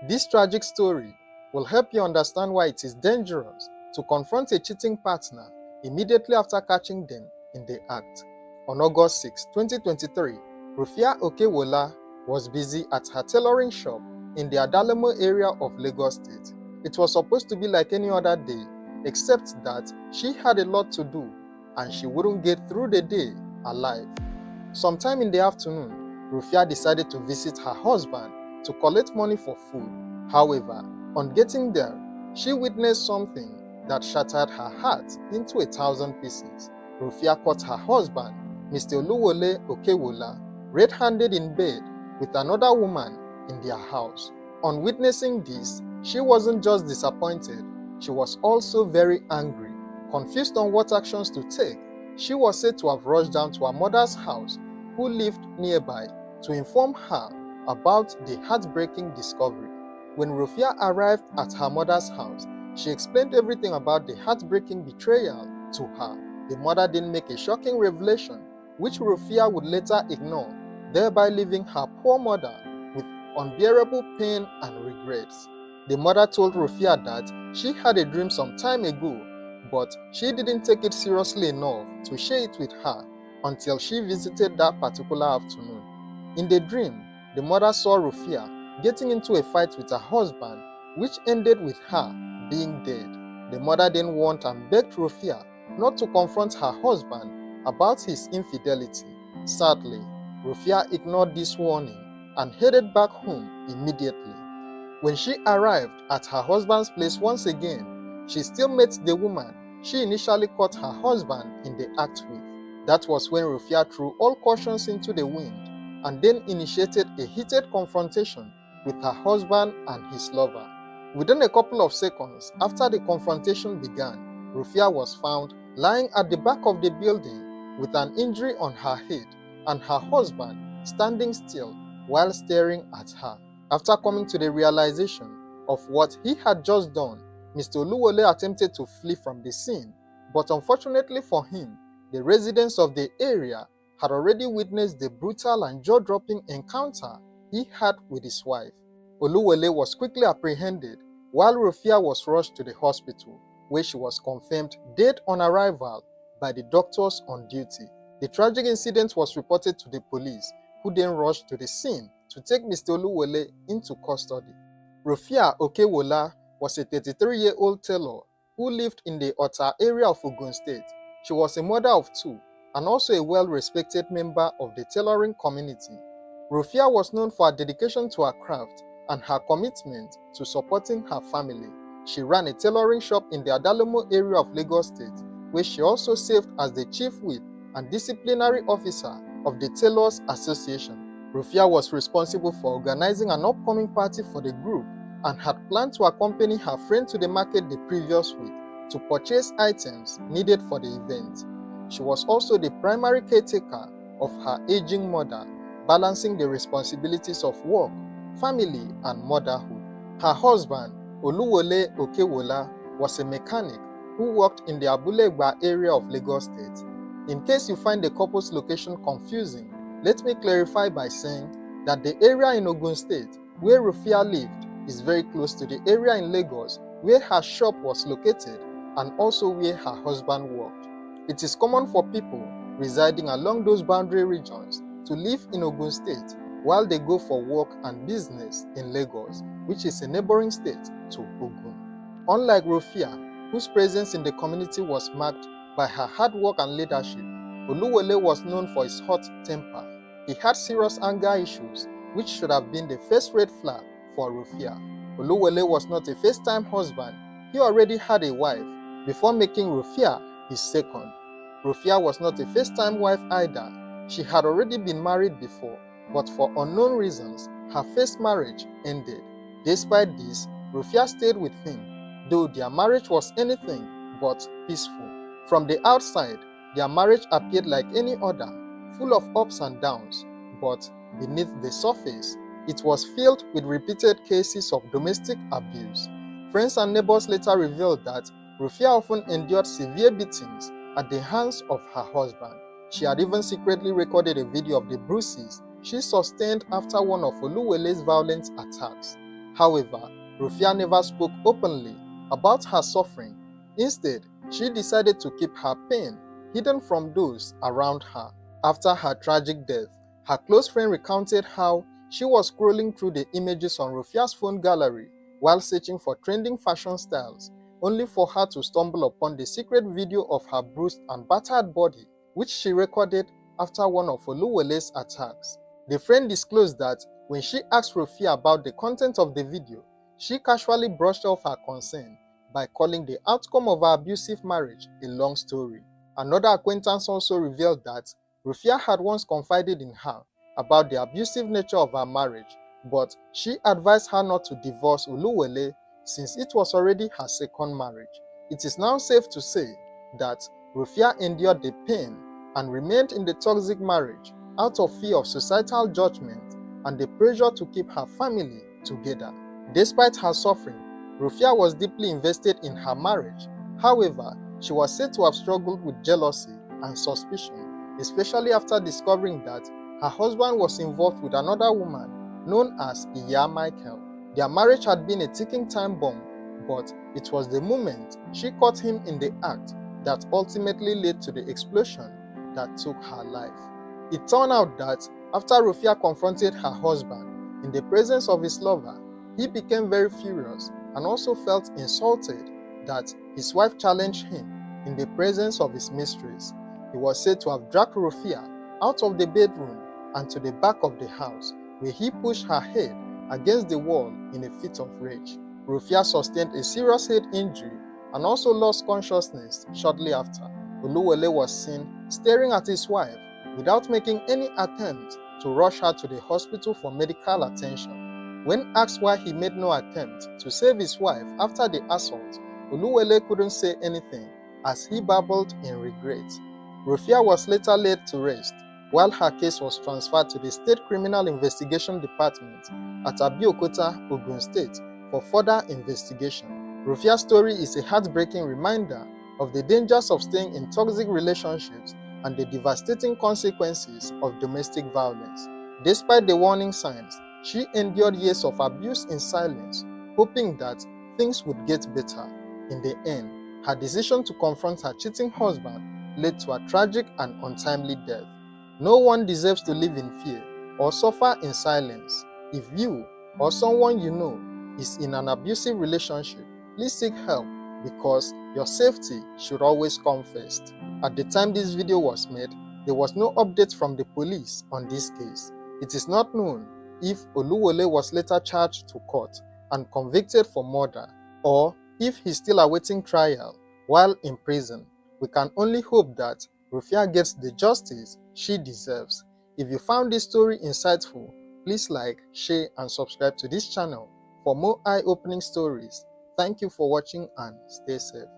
This tragic story will help you understand why it is dangerous to confront a cheating partner immediately after catching them in the act. On August 6, 2023, Rofiat Okewola was busy at her tailoring shop in the Adalemo area of Lagos State. It was supposed to be like any other day, except that she had a lot to do and she wouldn't get through the day alive. Sometime in the afternoon, Rofiat decided to visit her husband to collect money for food. However, on getting there, she witnessed something that shattered her heart into 1,000 pieces. Rofiat caught her husband, Mr. Oluwole Okewola, red-handed in bed with another woman in their house. On witnessing this, she wasn't just disappointed, she was also very angry. Confused on what actions to take, she was said to have rushed down to her mother's house, who lived nearby, to inform her about the heartbreaking discovery. When Rofiat arrived at her mother's house, she explained everything about the heartbreaking betrayal to her. The mother then made a shocking revelation, which Rofiat would later ignore, thereby leaving her poor mother with unbearable pain and regrets. The mother told Rofiat that she had a dream some time ago, but she didn't take it seriously enough to share it with her until she visited that particular afternoon. In the dream, the mother saw Rofiat getting into a fight with her husband, which ended with her being dead. The mother then warned and begged Rofiat not to confront her husband about his infidelity. Sadly, Rofiat ignored this warning and headed back home immediately. When she arrived at her husband's place once again, she still met the woman she initially caught her husband in the act with. That was when Rofiat threw all cautions into the wind and then initiated a heated confrontation with her husband and his lover. Within a couple of seconds after the confrontation began, Rofiat was found lying at the back of the building with an injury on her head and her husband standing still while staring at her. After coming to the realization of what he had just done, Mr. Oluwole attempted to flee from the scene, but unfortunately for him, the residents of the area had already witnessed the brutal and jaw-dropping encounter he had with his wife. Oluwole was quickly apprehended, while Rofiat was rushed to the hospital, where she was confirmed dead on arrival by the doctors on duty. The tragic incident was reported to the police, who then rushed to the scene to take Mr. Oluwole into custody. Rofiat Okewola was a 33-year-old tailor who lived in the Ota area of Ogun State. She was a mother of two and also a well-respected member of the tailoring community. Rofiat was known for her dedication to her craft and her commitment to supporting her family. She ran a tailoring shop in the Adalemo area of Lagos State, where she also served as the chief whip and disciplinary officer of the Tailors Association. Rofiat was responsible for organizing an upcoming party for the group and had planned to accompany her friend to the market the previous week to purchase items needed for the event. She was also the primary caretaker of her aging mother, balancing the responsibilities of work, family, and motherhood. Her husband, Oluwole Okewola, was a mechanic who worked in the Abulegba area of Lagos State. In case you find the couple's location confusing, let me clarify by saying that the area in Ogun State where Rofiat lived is very close to the area in Lagos where her shop was located and also where her husband worked. It is common for people residing along those boundary regions to live in Ogun State while they go for work and business in Lagos, which is a neighboring state to Ogun. Unlike Rofiat, whose presence in the community was marked by her hard work and leadership, Oluwole was known for his hot temper. He had serious anger issues, which should have been the first red flag for Rofiat. Oluwole was not a first-time husband. He already had a wife before making Rofiat his second. Rofiat was not a first-time wife either. She had already been married before, but for unknown reasons, her first marriage ended. Despite this, Rofiat stayed with him, though their marriage was anything but peaceful. From the outside, their marriage appeared like any other, full of ups and downs, but beneath the surface, it was filled with repeated cases of domestic abuse. Friends and neighbors later revealed that Rofiat often endured severe beatings at the hands of her husband. She had even secretly recorded a video of the bruises she sustained after one of Oluwole's violent attacks. However, Rofiat never spoke openly about her suffering. Instead, she decided to keep her pain hidden from those around her. After her tragic death, her close friend recounted how she was scrolling through the images on Rofiat's phone gallery while searching for trending fashion styles, only for her to stumble upon the secret video of her bruised and battered body, which she recorded after one of Oluwale's attacks. The friend disclosed that when she asked Rofiat about the content of the video, she casually brushed off her concern by calling the outcome of her abusive marriage a long story. Another acquaintance also revealed that Rofiat had once confided in her about the abusive nature of her marriage, but she advised her not to divorce Oluwale since it was already her second marriage. It is now safe to say that Rofiat endured the pain and remained in the toxic marriage out of fear of societal judgment and the pressure to keep her family together. Despite her suffering, Rofiat was deeply invested in her marriage. However, she was said to have struggled with jealousy and suspicion, especially after discovering that her husband was involved with another woman known as Iya Michael. Their marriage had been a ticking time bomb, but it was the moment she caught him in the act that ultimately led to the explosion that took her life. It turned out that after Rofiat confronted her husband in the presence of his lover, he became very furious and also felt insulted that his wife challenged him in the presence of his mistress. He was said to have dragged Rofiat out of the bedroom and to the back of the house, where he pushed her head against the wall in a fit of rage. Rofiat sustained a serious head injury and also lost consciousness shortly after. Oluwale was seen staring at his wife without making any attempt to rush her to the hospital for medical attention. When asked why he made no attempt to save his wife after the assault, Oluwale couldn't say anything as he babbled in regret. Rofiat was later laid to rest, while her case was transferred to the State Criminal Investigation Department at Abeokuta, Ogun State, for further investigation. Rofiat's story is a heartbreaking reminder of the dangers of staying in toxic relationships and the devastating consequences of domestic violence. Despite the warning signs, she endured years of abuse in silence, hoping that things would get better. In the end, her decision to confront her cheating husband led to a tragic and untimely death. No one deserves to live in fear or suffer in silence. If you or someone you know is in an abusive relationship, please seek help because your safety should always come first. At the time this video was made, there was no update from the police on this case. It is not known if Oluwale was later charged to court and convicted for murder, or if he's still awaiting trial while in prison. We can only hope that Rofiat gets the justice she deserves. If you found this story insightful, please like, share, and subscribe to this channel for more eye-opening stories. Thank you for watching and stay safe.